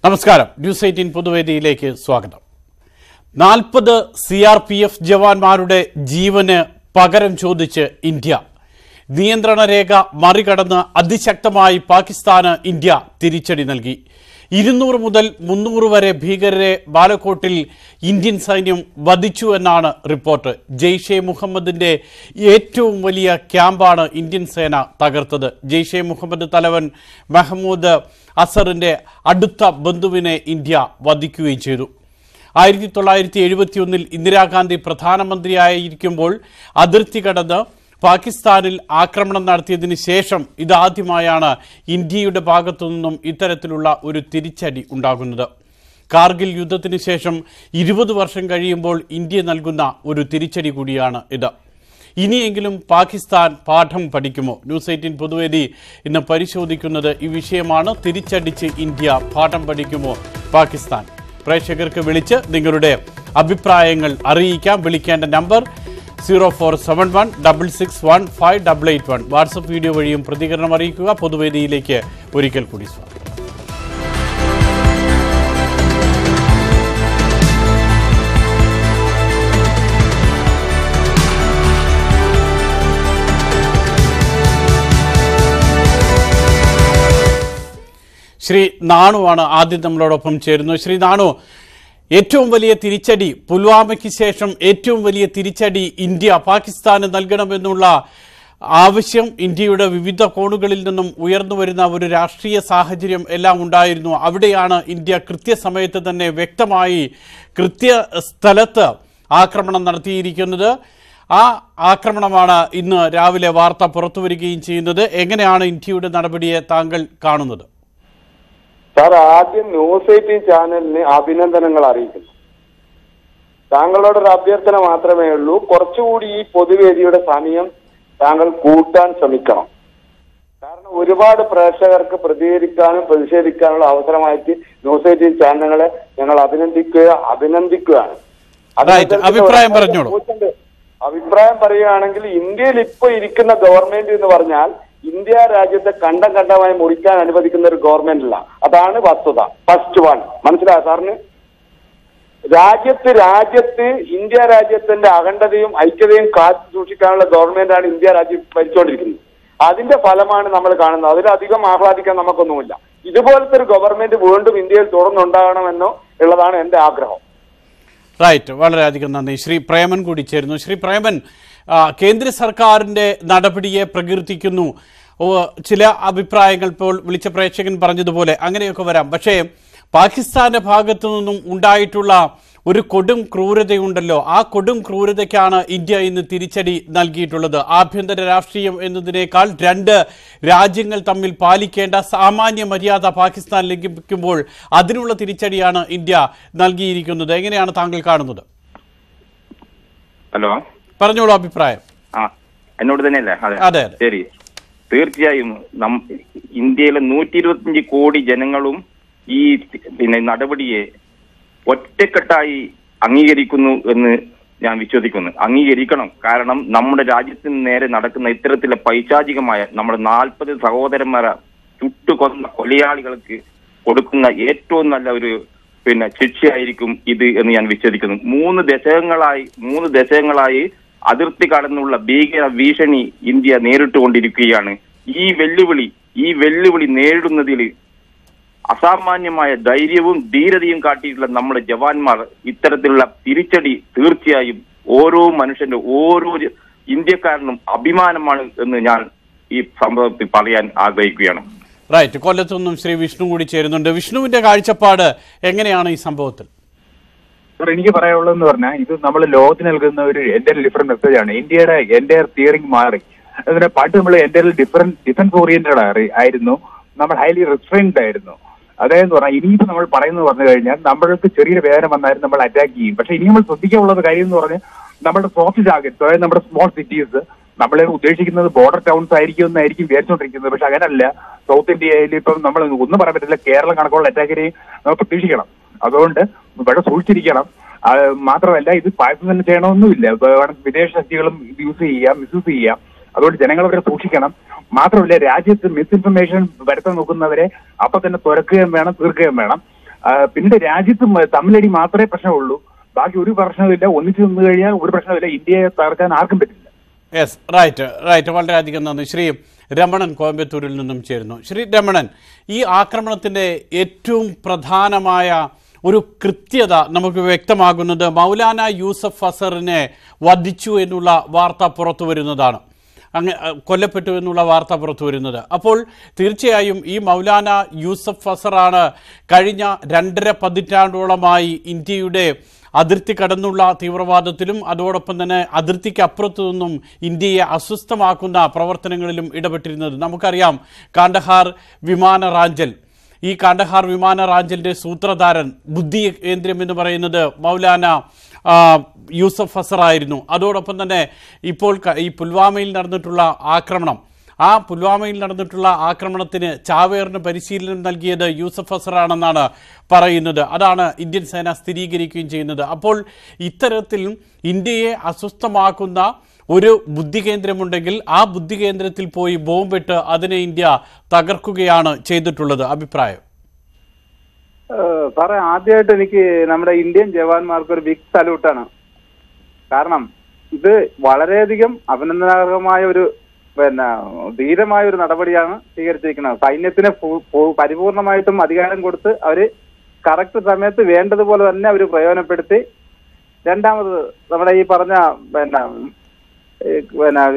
നമസ്കാരം. ന്യൂസ് 18 പൊതുവേദിയിലേക്ക് സ്വാഗതം. 40 CRPF ജവാന്മാരുടെ ജീവന് പകരം ചോദിച്ച് ഇന്ത്യ. നിയന്ത്രണ രേഖ മറികടന്ന് അതിശക്തമായി പാകിസ്ഥാന് ഇന്ത്യ തിരിച്ചടി നൽകി. 200 മുതൽ 300 വരെ ഭീകരരെ ബാലക്കോട്ടിൽ ഇന്ത്യൻ സൈന്യം വധിച്ചു എന്നാണ് റിപ്പോർട്ട്. ജെയ്ഷെ മുഹമ്മദിന്റെ ഏറ്റവും വലിയ ക്യാമ്പാണ് ഇന്ത്യൻ സേന തകർത്തത്. ജെയ്ഷെ മുഹമ്മദ് തലവൻ മെഹ്മൂദ് അസറിന്റെ അടുത്ത ബന്ധുവിനെ ഇന്ത്യ വധിക്കുകയും ചെയ്തു. 1971 ഇന്ദിരാഗാന്ധി പ്രധാനമന്ത്രിയായിരിക്കുമ്പോൾ അതിർത്തി കടന്ന് പാകിസ്ഥാനിൽ ആക്രമണം നടത്തിയതിന് ശേഷം ഇതാദ്യമായാണ് ഇന്ത്യയുടെ ഭാഗത്തു നിന്നും ഇത്തരത്തിലുള്ള ഒരു തിരിച്ചടി ഉണ്ടാകുന്നത്. കാർഗിൽ യുദ്ധത്തിന് ശേഷം 20 വർഷം കഴിയുമ്പോൾ ഇന്ത്യ നൽകുന്ന ഒരു തിരിച്ചടി കൂടിയാണ് ഇത്. ഇനിയെങ്കിലും പാകിസ്ഥാൻ പാഠം പഠിക്കുമോ? ന്യൂസ് 18 പൊതുവേദി ഇന്ന് പരിശോധിക്കുന്നത് ഈ വിഷയമാണ്. തിരിച്ചടിച്ച് ഇന്ത്യ പാഠം പഠിക്കുമോ പാകിസ്ഥാൻ? പ്രേക്ഷകർക്ക് വിളിച്ച് നിങ്ങളുടെ അഭിപ്രായങ്ങൾ അറിയിക്കാം. വിളിക്കേണ്ട നമ്പർ 0471661581. വാട്സപ്പ് വീഡിയോ വഴിയും പ്രതികരണം അറിയിക്കുക. പൊതുവേദിയിലേക്ക് ഒരിക്കൽ കൂടി സ്വാഗതം. ശ്രീ നാണുവാണ് ആദ്യം നമ്മളോടൊപ്പം ചേരുന്നത്. ശ്രീ നാണു, ഏറ്റവും വലിയ തിരിച്ചടി, പുൽവാമയ്ക്ക് ശേഷം ഏറ്റവും വലിയ തിരിച്ചടി ഇന്ത്യ പാകിസ്ഥാന് നൽകണമെന്നുള്ള ആവശ്യം ഇന്ത്യയുടെ വിവിധ കോണുകളിൽ നിന്നും ഉയർന്നു വരുന്ന ഒരു രാഷ്ട്രീയ സാഹചര്യം എല്ലാം ഉണ്ടായിരുന്നു. അവിടെയാണ് ഇന്ത്യ കൃത്യസമയത്ത് തന്നെ വ്യക്തമായി കൃത്യസ്ഥലത്ത് ആക്രമണം നടത്തിയിരിക്കുന്നത്. ആ ആക്രമണമാണ് ഇന്ന് രാവിലെ വാർത്ത പുറത്തുവരികയും ചെയ്യുന്നത്. എങ്ങനെയാണ് ഇന്ത്യയുടെ നടപടിയെ താങ്കൾ കാണുന്നത്? സാർ, ആദ്യം ന്യൂസ് 18 ചാനലിന് അഭിനന്ദനങ്ങൾ അറിയിക്കുന്നു. താങ്കളോടൊരു അഭ്യർത്ഥന മാത്രമേ ഉള്ളൂ, കുറച്ചുകൂടി ഈ പൊതുവേദിയുടെ സമയം താങ്കൾ കൂട്ടാൻ ശ്രമിക്കണം. കാരണം ഒരുപാട് പ്രേക്ഷകർക്ക് പ്രതികരിക്കാനും പ്രതിഷേധിക്കാനുള്ള അവസരമായിട്ട് ന്യൂസ് 18 ചാനലുകളെ ഞങ്ങൾ അഭിനന്ദിക്കുകയാണ്. അഭിപ്രായം പറയുകയാണെങ്കിൽ ഇന്ത്യയിൽ ഇപ്പൊ ഇരിക്കുന്ന ഗവൺമെന്റ് എന്ന് പറഞ്ഞാൽ ഇന്ത്യ രാജ്യത്തെ കണ്ടമായി മുറിക്കാൻ അനുവദിക്കുന്ന ഒരു ഗവൺമെന്റ് അല്ല. അതാണ് വസ്തുത. ഫസ്റ്റ് വൺ മനസ്സിലായ സാറിന്? രാജ്യത്ത് ഇന്ത്യ രാജ്യത്തിന്റെ അഖണ്ഡതയും ഐക്യതയും കാത്തു സൂക്ഷിക്കാനുള്ള ഗവൺമെന്റാണ് ഇന്ത്യ രാജ്യം ഭരിച്ചുകൊണ്ടിരിക്കുന്നത്. അതിന്റെ ഫലമാണ് നമ്മൾ കാണുന്നത്. അതിലധികം ആഹ്ലാദിക്കാൻ നമുക്കൊന്നുമില്ല. ഇതുപോലത്തെ ഒരു ഗവൺമെന്റ് വീണ്ടും ഇന്ത്യയിൽ തുടർന്നുണ്ടാകണമെന്നോ ഉള്ളതാണ് എന്റെ ആഗ്രഹം. റൈറ്റ്, വളരെയധികം നന്ദി. ശ്രീ പ്രേമൻ കൂടി ചേരുന്നു. ശ്രീ പ്രേമൻ, കേന്ദ്ര സർക്കാരിന്റെ നടപടിയെ പ്രകീർത്തിക്കുന്നു. ചില അഭിപ്രായങ്ങൾ ഇപ്പോൾ വിളിച്ച പ്രേക്ഷകൻ പറഞ്ഞതുപോലെ അങ്ങനെയൊക്കെ വരാം. പക്ഷേ പാകിസ്ഥാന്റെ ഭാഗത്തു നിന്നും ഉണ്ടായിട്ടുള്ള ഒരു കൊടും ക്രൂരതയുണ്ടല്ലോ, ആ കൊടും ക്രൂരതയ്ക്കാണ് ഇന്ത്യ ഇന്ന് തിരിച്ചടി നൽകിയിട്ടുള്ളത്. ആഭ്യന്തര രാഷ്ട്രീയം എന്നതിനേക്കാൾ രണ്ട് രാജ്യങ്ങൾ തമ്മിൽ പാലിക്കേണ്ട സാമാന്യ മര്യാദ പാകിസ്ഥാൻ ലംഘിക്കുമ്പോൾ അതിനുള്ള തിരിച്ചടിയാണ് ഇന്ത്യ നൽകിയിരിക്കുന്നത്. എങ്ങനെയാണ് താങ്കൾ കാണുന്നത്? ഹലോ, പറഞ്ഞോളൂ അഭിപ്രായം. എന്നോട് തന്നെയല്ലേ? അതെ, ശരി. തീർച്ചയായും ഇന്ത്യയിലെ 125 കോടി ജനങ്ങളും ഈ നടപടിയെ ഒറ്റക്കെട്ടായി അംഗീകരിക്കുന്നു എന്ന് ഞാൻ വിശ്വസിക്കുന്നു. അംഗീകരിക്കണം. കാരണം നമ്മുടെ രാജ്യത്തിന് നേരെ നടക്കുന്ന ഇത്തരത്തിലെ പൈശാചികമായ നമ്മുടെ 40 സഹോദരന്മാരെ ചുട്ടുകൊന്ന കൊലയാളികൾക്ക് കൊടുക്കുന്ന ഏറ്റവും നല്ല ഒരു ശിക്ഷയായിരിക്കും ഇത് എന്ന് ഞാൻ വിശ്വസിക്കുന്നു. 3 ദശകങ്ങളായി അതിർത്തി കടന്നുള്ള ഭീകര ഭീഷണി ഇന്ത്യ നേരിട്ടുകൊണ്ടിരിക്കുകയാണ്. ഈ വെല്ലുവിളി നേരിടുന്നതിൽ അസാമാന്യമായ ധൈര്യവും ധീരതയും കാട്ടിയിട്ടുള്ള നമ്മുടെ ജവാന്മാർ ഇത്തരത്തിലുള്ള തിരിച്ചടി തീർച്ചയായും ഓരോ മനുഷ്യന്റെ ഓരോ ഇന്ത്യക്കാരനും അഭിമാനമാണ് എന്ന് ഞാൻ ഈ സംഭവത്തിൽ പറയാൻ ആഗ്രഹിക്കുകയാണ്. റൈറ്റ്. കൊല്ലത്തുനിന്നും ശ്രീ വിഷ്ണു കൂടി ചേരുന്നുണ്ട്. വിഷ്ണുവിന്റെ കാഴ്ചപ്പാട് എങ്ങനെയാണ് ഈ സംഭവത്തിൽ? എനിക്ക് പറയാനുള്ളതെന്ന് പറഞ്ഞാൽ, ഇത് നമ്മൾ ലോകത്തിന് നൽകുന്ന ഒരു എൻ്റെ ഡിഫറെന്റ് മെസ്സേജ് ആണ്. ഇന്ത്യയുടെ എൻ്റെ തിയറിങ് മാറി. അതിനെ പാട്ട് നമ്മൾ എൻ്റെ ഡിഫൻസ് ഓറിയന്റഡ് ആയിരുന്നു, നമ്മൾ ഹൈലി റിസ്ട്രെയിൻഡ് ആയിരുന്നു. അതായത് പറഞ്ഞാൽ ഇനിയിപ്പോൾ നമ്മൾ പറയുന്നത് പറഞ്ഞു കഴിഞ്ഞാൽ നമ്മൾക്ക് ചെറിയൊരു വേദന വന്നാലും നമ്മൾ അറ്റാക്ക് ചെയ്യും. പക്ഷെ ഇനി നമ്മൾ ശ്രദ്ധിക്കാനുള്ളത് കാര്യം എന്ന് പറഞ്ഞാൽ നമ്മുടെ സോഫ്റ്റ് ടാർഗറ്റ്സ്, അതായത് നമ്മുടെ സ്മോൾ സിറ്റീസ്, നമ്മളെ ഉദ്ദേശിക്കുന്നത് ബോർഡർ ടൗൺസ് ആയിരിക്കും എന്നായിരിക്കും വിചാരിച്ചുകൊണ്ടിരിക്കുന്നത്. പക്ഷെ അങ്ങനല്ല. സൗത്ത് ഇന്ത്യയിൽ ഇപ്പം നമ്മൾ ഒന്നും പറയാൻ പറ്റില്ല, കേരളം കണക്കുള്ള അറ്റാക്കിനെയും നമ്മൾ പ്രതീക്ഷിക്കണം. അതുകൊണ്ട് ഇവിടെ സൂക്ഷിച്ചിരിക്കണം. മാത്രമല്ല, ഇത് പാകിസ്ഥാൻ തന്നെ ചെയ്യണമെന്നുമില്ല. വിദേശ ശക്തികളും ഇത് മിസ്യൂസ് ചെയ്യാം. അതുകൊണ്ട് ജനങ്ങളവരെ സൂക്ഷിക്കണം. മാത്രമല്ല, രാജ്യത്ത് മിസ്ഇൻഫർമേഷൻ വരുത്താൻ നോക്കുന്നവരെ അപ്പൊ തന്നെ തുറക്കുകയും വേണം, തീർക്കുകയും വേണം. പിന്നീട് രാജ്യത്തും തമ്മിലടി മാത്രമേ പ്രശ്നമുള്ളൂ. ബാക്കി ഒരു പ്രശ്നമില്ല. ഒന്നിച്ചു നിന്ന് കഴിഞ്ഞാൽ ഒരു പ്രശ്നമില്ല. ഇന്ത്യയെ തകർക്കാൻ ആർക്കും പറ്റില്ല. Yes, right. വളരെയധികം നന്ദി. ശ്രീ രമണൻ കോയമ്പത്തൂരിൽ നിന്നും ചേരുന്നു. ശ്രീ രമണൻ, ഈ ആക്രമണത്തിന്റെ ഏറ്റവും പ്രധാനമായ ഒരു കൃത്യത നമുക്ക് വ്യക്തമാകുന്നത് മൗലാന യൂസഫ് അസറിനെ വധിച്ചു എന്നുള്ള വാർത്ത പുറത്തു വരുന്നതാണ്. കൊല്ലപ്പെട്ടു എന്നുള്ള വാർത്ത പുറത്തു വരുന്നത്. അപ്പോൾ തീർച്ചയായും ഈ മൗലാന യൂസഫ് അസറാണ് കഴിഞ്ഞ 2.5 പതിറ്റാണ്ടോളമായി ഇന്ത്യയുടെ അതിർത്തി കടന്നുള്ള തീവ്രവാദത്തിലും അതോടൊപ്പം തന്നെ അതിർത്തിക്ക് അപ്പുറത്തു നിന്നും ഇന്ത്യയെ അസ്വസ്ഥമാക്കുന്ന പ്രവർത്തനങ്ങളിലും ഇടപെട്ടിരുന്നത്. നമുക്കറിയാം കാണ്ഡഹാർ വിമാന റാഞ്ചൽ. ഈ കാണ്ഡഹാർ വിമാന റാഞ്ചലിന്റെ സൂത്രധാരൻ, ബുദ്ധി കേന്ദ്രം എന്ന് പറയുന്നത് മൗലാന യൂസഫ് അസറായിരുന്നു. അതോടൊപ്പം തന്നെ ഇപ്പോൾ ഈ പുൽവാമയിൽ നടന്നിട്ടുള്ള ആക്രമണം, ആ പുൽവാമയിൽ നടന്നിട്ടുള്ള ആക്രമണത്തിന് ചാവേറിന് പരിശീലനം നൽകിയത് യൂസഫ് അസറാണെന്നാണ് പറയുന്നത്. അതാണ് ഇന്ത്യൻ സേന സ്ഥിരീകരിക്കുകയും ചെയ്യുന്നത്. അപ്പോൾ ഇത്തരത്തിൽ ഇന്ത്യയെ അസ്വസ്ഥമാക്കുന്ന ഒരു ബുദ്ധി കേന്ദ്രമുണ്ടെങ്കിൽ ആ ബുദ്ധി കേന്ദ്രത്തിൽ പോയി ബോംബിട്ട് അതിനെ ഇന്ത്യ തകർക്കുകയാണ് ചെയ്തിട്ടുള്ളത്. അഭിപ്രായം? സാറേ, ആദ്യമായിട്ട് എനിക്ക് നമ്മുടെ ഇന്ത്യൻ ജവാന്മാർക്ക് ഒരു ബിഗ് സല്യൂട്ടാണ്. കാരണം ഇത് വളരെയധികം അഭിനന്ദനാർഹമായ ഒരു ധീരമായ ഒരു നടപടിയാണ് സ്വീകരിച്ചിരിക്കുന്നത്. സൈന്യത്തിന് പരിപൂർണമായിട്ടും അധികാരം കൊടുത്ത് അവര് കറക്റ്റ് സമയത്ത് വേണ്ടതുപോലെ തന്നെ അവർ പ്രയോജനപ്പെടുത്തി. രണ്ടാമത് നമ്മുടെ ഈ പറഞ്ഞ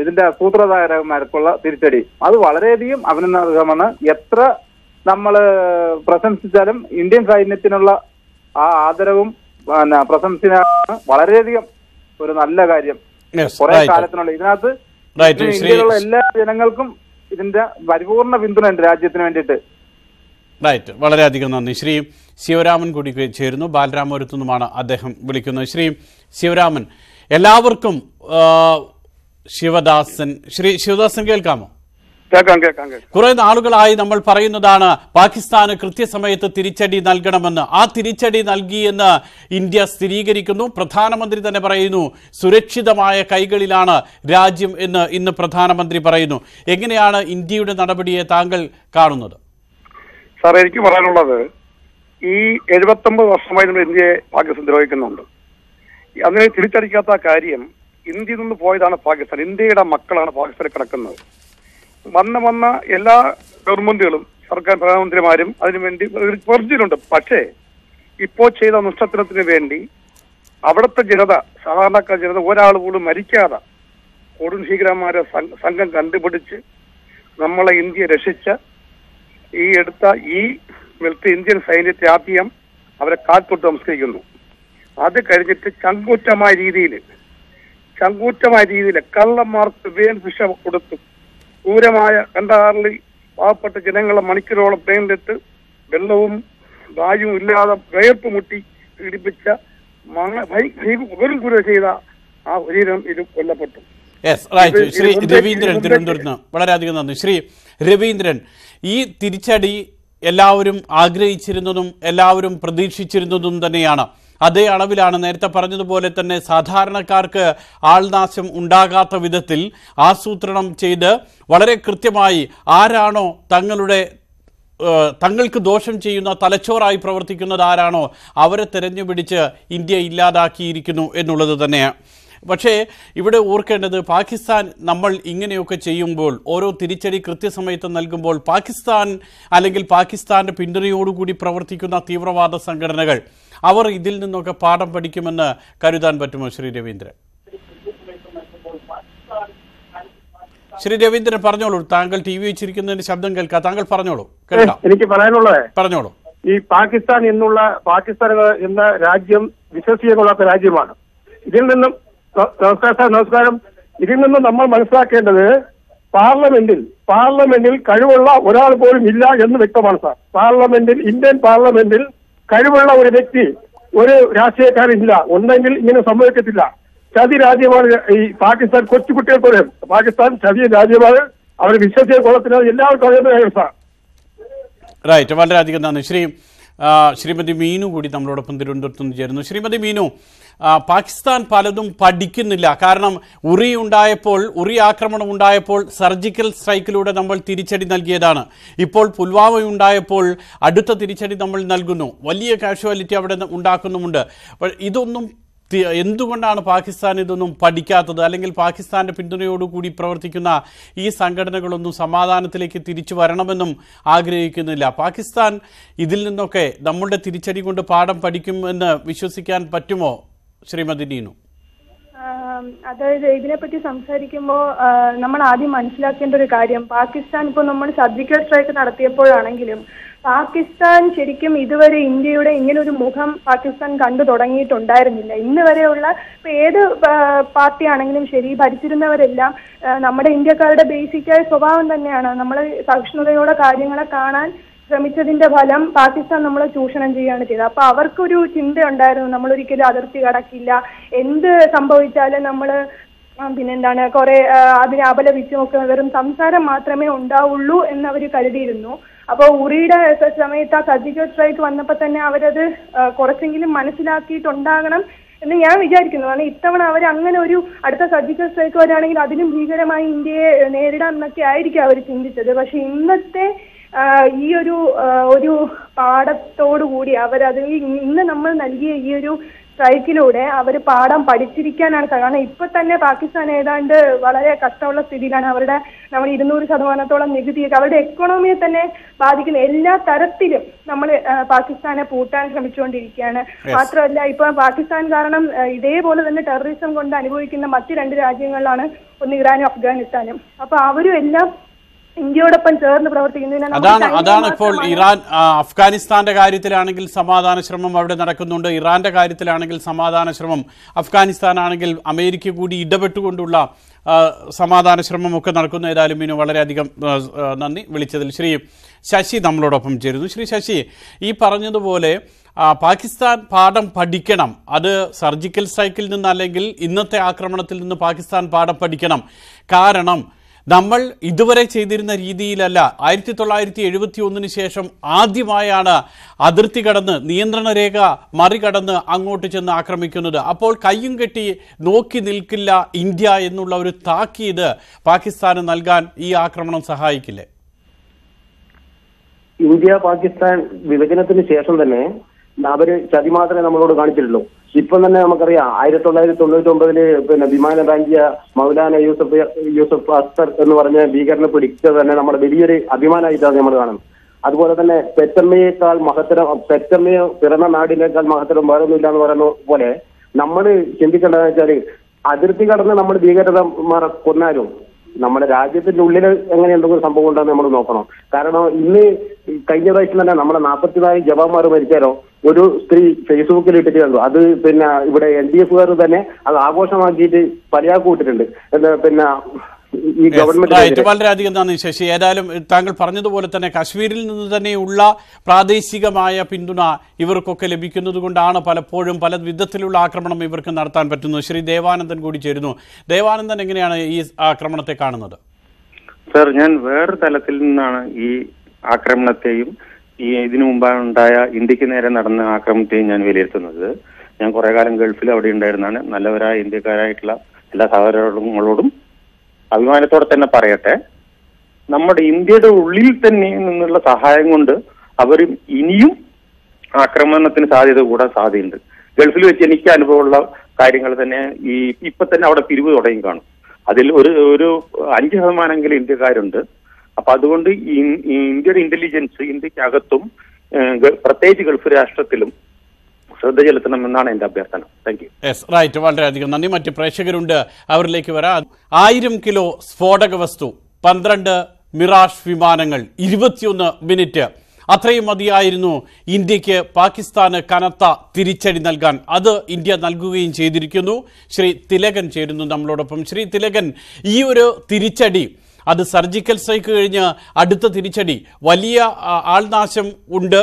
ഇതിന്റെ സൂത്രധാരന്മാർക്കുള്ള തിരിച്ചടി അത് വളരെയധികം അഭിനന്ദനാർഹമാണ്. എത്ര നമ്മൾ പ്രശംസിച്ചാലും ഇന്ത്യൻ സൈന്യത്തിനുള്ള ആ ആദരവും പ്രശംസയാണ് വളരെയധികം ഒരു നല്ല കാര്യം. കുറെ കാലത്തിനുള്ള ഇതിനകത്ത് ഇന്ത്യയിലുള്ള എല്ലാ ജനങ്ങൾക്കും ഇതിന്റെ പരിപൂർണ പിന്തുണ ഉണ്ട് രാജ്യത്തിന് വേണ്ടിയിട്ട്. റൈറ്റ്, വളരെയധികം നന്ദി. ശ്രീ ശിവരാമൻ കൂടി ചേരുന്നു. ബാലരാമപുരത്തു നിന്നുമാണ് അദ്ദേഹം വിളിക്കുന്നത്. ശ്രീ ശിവരാമൻ, എല്ലാവർക്കും ശിവദാസൻ, ശ്രീ ശിവദാസൻ കേൾക്കാമോ? കുറെ നാളുകളായി നമ്മൾ പറയുന്നതാണ് പാകിസ്ഥാന് കൃത്യസമയത്ത് തിരിച്ചടി നൽകണമെന്ന്. ആ തിരിച്ചടി നൽകിയെന്ന് ഇന്ത്യ സ്ഥിരീകരിക്കുന്നു. പ്രധാനമന്ത്രി തന്നെ പറയുന്നു സുരക്ഷിതമായ കൈകളിലാണ് രാജ്യം എന്ന് ഇന്ന് പ്രധാനമന്ത്രി പറയുന്നു. എങ്ങനെയാണ് ഇന്ത്യയുടെ നടപടിയെ താങ്കൾ കാണുന്നത്? സാർ, എനിക്ക് പറയാനുള്ളത് ഈ 79 വർഷമായി നമ്മൾ ഇന്ത്യയെ പാകിസ്ഥാൻ ദ്രോഹിക്കുന്നുണ്ട്. അതിനെ തിരിച്ചടിക്കാത്ത കാര്യം ഇന്ത്യയിൽ നിന്ന് പോയതാണ് പാകിസ്ഥാൻ. ഇന്ത്യയുടെ മക്കളാണ് പാകിസ്ഥാനിൽ കിടക്കുന്നത്. വന്ന എല്ലാ ഗവൺമെന്റുകളും സർക്കാർ പ്രധാനമന്ത്രിമാരും അതിനുവേണ്ടി പ്രവർത്തിച്ചിട്ടുണ്ട്. പക്ഷേ ഇപ്പോൾ ചെയ്ത നഷ്ടത്തിന് വേണ്ടി അവിടുത്തെ ജനത, സാധാരണക്കാർ ജനത ഒരാൾ പോലും മരിക്കാതെ കൊടും ഭീകരന്മാരെ സംഘം കണ്ടുപിടിച്ച് നമ്മളെ ഇന്ത്യ രക്ഷിച്ച ഈ ഇന്ത്യൻ സൈന്യത്തെ ആദ്യം അവരെ കാൽത്തൊട്ട് നമസ്കരിക്കുന്നു. അത് കഴിഞ്ഞിട്ട് ചങ്കൂറ്റമായ രീതിയിൽ കള്ളന്മാർക്ക് ശിക്ഷ കൊടുത്തു. ക്രൂരമായ കണ്ടഹാറിൽ പാവപ്പെട്ട ജനങ്ങളെ മണിക്കൂറോളം പ്ലെയിനിലിട്ട് വെള്ളവും വായുവും ഇല്ലാതെ വയർപ്പ് മുട്ടി പീഡിപ്പിച്ച വെറും ക്രൂര ചെയ്ത ആ ശരീരം ഇത് കൊല്ലപ്പെട്ടു. ശ്രീ രവീന്ദ്രൻ തിരുവനന്തപുരത്ത്, വളരെയധികം നന്ദി. ശ്രീ രവീന്ദ്രൻ, ഈ തിരിച്ചടി എല്ലാവരും ആഗ്രഹിച്ചിരുന്നതും എല്ലാവരും പ്രതീക്ഷിച്ചിരുന്നതും തന്നെയാണ്. അതേ അളവിലാണ് നേരത്തെ പറഞ്ഞതുപോലെ തന്നെ സാധാരണക്കാർക്ക് ആൾനാശം ഉണ്ടാകാത്ത വിധത്തിൽ ആസൂത്രണം ചെയ്ത് വളരെ കൃത്യമായി ആരാണോ തങ്ങൾക്ക് ദോഷം ചെയ്യുന്ന തലച്ചോറായി പ്രവർത്തിക്കുന്നത് ആരാണോ അവരെ തെരഞ്ഞുപിടിച്ച് ഇന്ത്യ ഇല്ലാതാക്കിയിരിക്കുന്നു എന്നുള്ളത് തന്നെയാണ്. പക്ഷേ ഇവിടെ ഓർക്കേണ്ടത് പാകിസ്ഥാൻ നമ്മൾ ഇങ്ങനെയൊക്കെ ചെയ്യുമ്പോൾ, ഓരോ തിരിച്ചടി കൃത്യസമയത്ത് നൽകുമ്പോൾ പാകിസ്ഥാൻ അല്ലെങ്കിൽ പാകിസ്ഥാന്റെ പിന്തുണയോടുകൂടി പ്രവർത്തിക്കുന്ന തീവ്രവാദ സംഘടനകൾ അവർ ഇതിൽ നിന്നൊക്കെ പാഠം പഠിക്കുമെന്ന് കരുതാൻ പറ്റുമോ? ശ്രീ രവീന്ദ്രൻ പറഞ്ഞോളൂ. താങ്കൾ ടി വി വെച്ചിരിക്കുന്നതിന്റെ ശബ്ദം കേൾക്കാം. താങ്കൾ പറഞ്ഞോളൂ. കേൾക്കാം. എനിക്ക് പറയാനുള്ളത് പറഞ്ഞോളൂ. ഈ പാകിസ്ഥാൻ എന്ന രാജ്യം വിശ്വസനീയകൊള്ളാത്ത രാജ്യമാണ്. ഇതിൽ നിന്നും നമസ്കാരം. ഇതിൽ നിന്നും നമ്മൾ മനസ്സിലാക്കേണ്ടത് പാർലമെന്റിൽ കഴിവുള്ള ഒരാൾ പോലും ഇല്ല എന്ന് വ്യക്തമാണ് സാർ. ഇന്ത്യൻ പാർലമെന്റിൽ കഴിവുള്ള ഒരു വ്യക്തി, ഒരു രാഷ്ട്രീയക്കാരില്ല. ഉണ്ടെങ്കിൽ ഇങ്ങനെ സംഭവിക്കത്തില്ല. ചതി രാജ്യമാണ് ഈ പാകിസ്ഥാൻ. കൊച്ചുകുട്ടികൾ പോലും പാകിസ്ഥാൻ ചതി രാജ്യമാണ്. അവർ വിശ്വസിച്ച കൊള്ളത്തിന് എല്ലാവർക്കും അറിയുന്ന കാര്യം സാർ. റൈറ്റ്, വളരെയധികം നന്ദി. ശ്രീമതി മീനു കൂടി നമ്മളോടൊപ്പം തിരുവനന്തപുരത്ത് നിന്ന് ചേരുന്നു. ശ്രീമതി മീനു, പാകിസ്ഥാൻ പലതും പഠിക്കുന്നില്ല. കാരണം ഉറി ആക്രമണം ഉണ്ടായപ്പോൾ സർജിക്കൽ സ്ട്രൈക്കിലൂടെ നമ്മൾ തിരിച്ചടി നൽകിയതാണ്. ഇപ്പോൾ പുൽവാമ ഉണ്ടായപ്പോൾ അടുത്ത തിരിച്ചടി നമ്മൾ നൽകുന്നു. വലിയ കാഷ്വാലിറ്റി അവിടെ ഉണ്ടാക്കുന്നുമുണ്ട്. ഇതൊന്നും എന്തുകൊണ്ടാണ് പാകിസ്ഥാൻ ഇതൊന്നും പഠിക്കാത്തത്? അല്ലെങ്കിൽ പാകിസ്ഥാന്റെ പിന്തുണയോടുകൂടി പ്രവർത്തിക്കുന്ന ഈ സംഘടനകളൊന്നും സമാധാനത്തിലേക്ക് തിരിച്ചു വരണമെന്നും ആഗ്രഹിക്കുന്നില്ല. പാകിസ്ഥാൻ ഇതിൽ നിന്നൊക്കെ നമ്മുടെ തിരിച്ചടി കൊണ്ട് പാഠം പഠിക്കുമെന്ന് വിശ്വസിക്കാൻ പറ്റുമോ ശ്രീമതി നീനു? അതായത് ഇതിനെപ്പറ്റി സംസാരിക്കുമ്പോൾ നമ്മൾ ആദ്യം മനസ്സിലാക്കേണ്ട ഒരു കാര്യം, പാകിസ്ഥാൻ ഇപ്പോൾ നമ്മൾ സർജിക്കൽ സ്ട്രൈക്ക് നടത്തിയപ്പോഴാണെങ്കിലും പാകിസ്ഥാൻ ശരിക്കും ഇതുവരെ ഇന്ത്യയുടെ ഇങ്ങനൊരു മുഖം പാകിസ്ഥാൻ കണ്ടു തുടങ്ങിയിട്ടുണ്ടായിരുന്നില്ല. ഇന്ന് വരെയുള്ള ഇപ്പൊ ഏത് പാർട്ടിയാണെങ്കിലും ശരി, ഭരിച്ചിരുന്നവരെല്ലാം നമ്മുടെ ഇന്ത്യക്കാരുടെ ബേസിക്കായ സ്വഭാവം തന്നെയാണ് നമ്മൾ സഹിഷ്ണുതയോടെ കാര്യങ്ങളെ കാണാൻ ശ്രമിച്ചതിന്റെ ഫലം പാകിസ്ഥാൻ നമ്മളെ ചൂഷണം ചെയ്യുകയാണ് ചെയ്തത്. അപ്പൊ അവർക്കൊരു ചിന്തയുണ്ടായിരുന്നു, നമ്മളൊരിക്കലും അതിർത്തി കടക്കില്ല, എന്ത് സംഭവിച്ചാലും നമ്മൾ പിന്നെന്താണ് കുറെ അതിനെ അപലപിച്ചു നോക്കുക, വെറും സംസാരം മാത്രമേ ഉണ്ടാവുള്ളൂ എന്നവർ കരുതിയിരുന്നു. അപ്പോൾ ഉറിയുടെ സമയത്ത് ആ സർജിക്കൽ സ്ട്രൈക്ക് വന്നപ്പോൾ തന്നെ അവരത് കുറച്ചെങ്കിലും മനസ്സിലാക്കിയിട്ടുണ്ടാകണം എന്ന് ഞാൻ വിചാരിക്കുന്നു. കാരണം ഇത്തവണ അവർ അങ്ങനെ ഒരു അടുത്ത സർജിക്കൽ സ്ട്രൈക്ക് വരികയാണെങ്കിൽ അതിലും ഭീകരമായി ഇന്ത്യയെ നേരിടാൻ എന്നൊക്കെ ആയിരിക്കും അവർ ചിന്തിച്ചത്. പക്ഷെ ഇന്നത്തെ ഈ ഒരു പാഠത്തോടുകൂടി അവരത് ഇന്ന് നമ്മൾ നൽകിയ ഈ ഒരു സ്ട്രൈക്കിലൂടെ അവർ പാഠം പഠിച്ചിരിക്കാനാണ്. കാരണം ഇപ്പൊ തന്നെ പാകിസ്ഥാൻ ഏതാണ്ട് വളരെ കഷ്ടമുള്ള സ്ഥിതിയിലാണ്. നമ്മൾ 200% നികുതിയൊക്കെ അവരുടെ എക്കോണമിയെ തന്നെ ബാധിക്കുന്ന എല്ലാ തരത്തിലും നമ്മൾ പാകിസ്ഥാനെ പൂട്ടാൻ ശ്രമിച്ചുകൊണ്ടിരിക്കുകയാണ്. മാത്രമല്ല ഇപ്പൊ പാകിസ്ഥാൻ കാരണം ഇതേപോലെ തന്നെ ടെററിസം കൊണ്ട് അനുഭവിക്കുന്ന മറ്റ് 2 രാജ്യങ്ങളിലാണ്, ഒന്ന് ഇറാനും അഫ്ഗാനിസ്ഥാനും. അപ്പൊ അവരും എല്ലാം ഇന്ത്യയോടൊപ്പം ചേർന്ന് പ്രവർത്തിക്കുന്നതിന് അതാണ് ഇപ്പോൾ ഇറാൻ അഫ്ഗാനിസ്ഥാന്റെ കാര്യത്തിലാണെങ്കിൽ സമാധാന ശ്രമം അവിടെ നടക്കുന്നുണ്ട്. ഇറാന്റെ കാര്യത്തിലാണെങ്കിൽ സമാധാന ശ്രമം, അഫ്ഗാനിസ്ഥാൻ ആണെങ്കിൽ അമേരിക്ക കൂടി ഇടപെട്ടുകൊണ്ടുള്ള സമാധാന ശ്രമമൊക്കെ നടക്കുന്നു. ഏതായാലും ഇതിന് വളരെയധികം നന്ദി. വിളിച്ചതിൽ ശ്രീ ശശി നമ്മളോടൊപ്പം ചേരുന്നു. ശ്രീ ശശി, ഈ പറഞ്ഞതുപോലെ പാകിസ്ഥാൻ പാഠം പഠിക്കണം. അത് സർജിക്കൽ സ്ട്രൈക്കിൽ നിന്ന് അല്ലെങ്കിൽ ഇന്നത്തെ ആക്രമണത്തിൽ നിന്ന് പാകിസ്ഥാൻ പാഠം പഠിക്കണം. കാരണം നമ്മൾ ഇതുവരെ ചെയ്തിരുന്ന രീതിയിലല്ല. 1971 ശേഷം ആദ്യമായാണ് അതിർത്തി കടന്ന് നിയന്ത്രണ രേഖ മറികടന്ന് അങ്ങോട്ട് ചെന്ന് ആക്രമിക്കുന്നത്. അപ്പോൾ കയ്യും കെട്ടി നോക്കി നിൽക്കില്ല ഇന്ത്യ എന്നുള്ള ഒരു താക്കീത് പാകിസ്ഥാന് നൽകാൻ ഈ ആക്രമണം സഹായിക്കില്ലേ? ഇന്ത്യ പാകിസ്ഥാൻ വിഭജനത്തിന് ശേഷം തന്നെ അവര് ചതി മാത്രമേ നമ്മളോട് കാണിച്ചിട്ടുള്ളൂ. ഇപ്പം തന്നെ നമുക്കറിയാം 1999 പിന്നെ വിമാനം റാഞ്ചിയ മൗലാന യൂസഫ് അസ്തർ എന്ന് പറഞ്ഞ ഭീകരനെ പിടിച്ചത് തന്നെ നമ്മുടെ വലിയൊരു അഭിമാനമായിട്ടാണ് നമ്മൾ കാണുന്നത്. അതുപോലെ തന്നെ പെറ്റമ്മയേക്കാൾ മഹത്തരം, പെറ്റമ്മയെ പിറന്ന നാടിനേക്കാൾ മഹത്തരം വേറൊന്നുമില്ല എന്ന് പറയുന്ന പോലെ നമ്മൾ ചിന്തിക്കേണ്ടതെന്ന് വെച്ചാൽ അതിർത്തി കടന്ന് നമ്മൾ ഭീകരതമാരെ കൊന്നാലും നമ്മുടെ രാജ്യത്തിന്റെ ഉള്ളിൽ എങ്ങനെ എന്തെങ്കിലും സംഭവം ഉണ്ടെന്ന് നമ്മൾ നോക്കണം. കാരണം ഇന്ന് കഴിഞ്ഞ പ്രാവശ്യം തന്നെ നമ്മുടെ 44 ജവാന്മാർ മരിച്ചാലോ ഒരു സ്ത്രീ ഫേസ്ബുക്കിൽ ഇട്ടിട്ട് കണ്ടു. അത് പിന്നെ ഇവിടെ LDF തന്നെ അത് ആഘോഷമാക്കിയിട്ട് പലയാക്കൂട്ടിട്ടുണ്ട്. പിന്നെ ഈ ഗവൺമെന്റ്. വളരെയധികം നന്ദി ശശി. ഏതായാലും താങ്കൾ പറഞ്ഞതുപോലെ തന്നെ കശ്മീരിൽ നിന്ന് തന്നെയുള്ള പ്രാദേശികമായ പിന്തുണ ഇവർക്കൊക്കെ ലഭിക്കുന്നത് കൊണ്ടാണ് പലപ്പോഴും പല വിധത്തിലുള്ള ആക്രമണം ഇവർക്ക് നടത്താൻ പറ്റുന്നത്. ശ്രീ ദേവാനന്ദൻ കൂടി ചേരുന്നു. ദേവാനന്ദൻ, എങ്ങനെയാണ് ഈ ആക്രമണത്തെ കാണുന്നത്? സർ, ഞാൻ വേറൊരു തലത്തിൽ നിന്നാണ് ഈ ആക്രമണത്തെയും ഇതിനു മുമ്പുണ്ടായ ഇന്ത്യക്ക് നേരെ നടന്ന ആക്രമണത്തെയും ഞാൻ വിലയിരുത്തുന്നത്. ഞാൻ കുറെ കാലം ഗൾഫിൽ അവിടെ ഉണ്ടായിരുന്നാണ്. നല്ലവരായ ഇന്ത്യക്കാരായിട്ടുള്ള എല്ലാ സഹോദരങ്ങളോടും അഭിമാനത്തോടെ തന്നെ പറയട്ടെ, നമ്മുടെ ഇന്ത്യയുടെ ഉള്ളിൽ തന്നെ നിന്നുള്ള സഹായം കൊണ്ട് അവർ ഇനിയും ആക്രമണത്തിന് സാധ്യത കൂടാൻ സാധ്യതയുണ്ട്. ഗൾഫിൽ വെച്ച് എനിക്ക് അനുഭവമുള്ള കാര്യങ്ങൾ തന്നെ ഇപ്പൊ തന്നെ അവിടെ പിരിവ് തുടങ്ങി കാണും. അതിൽ ഒരു 5% ഇന്ത്യക്കാരുണ്ട്. അപ്പൊ അതുകൊണ്ട് ഇന്ത്യയുടെ ഇന്റലിജൻസ് ഇന്ത്യക്കകത്തും പ്രത്യേകിച്ച് ഗൾഫ് രാഷ്ട്രത്തിലും ശ്രദ്ധ ചെലുത്തണമെന്നാണ് എന്റെ അഭ്യർത്ഥന. Thank you. റൈറ്റ്, വളരെയധികം നന്ദി. മറ്റ് പ്രേക്ഷകരുണ്ട്, അവരിലേക്ക് വരാം. 1000 കിലോ സ്ഫോടക വസ്തു, 12 മിറാഷ് വിമാനങ്ങൾ, 21 മിനിറ്റ്, അത്രയും മതിയായിരുന്നു ഇന്ത്യക്ക് പാകിസ്ഥാന് കനത്ത തിരിച്ചടി നൽകാൻ. അത് ഇന്ത്യ നൽകുകയും ചെയ്തിരിക്കുന്നു. ശ്രീ തിലകൻ ചേരുന്നു നമ്മളോടൊപ്പം. ശ്രീ തിലകൻ, ഈ ഒരു തിരിച്ചടി അത് സർജിക്കൽ സ്ട്രൈക്ക് കഴിഞ്ഞ് അടുത്ത തിരിച്ചടി വലിയ ആൾനാശം ഉണ്ട്.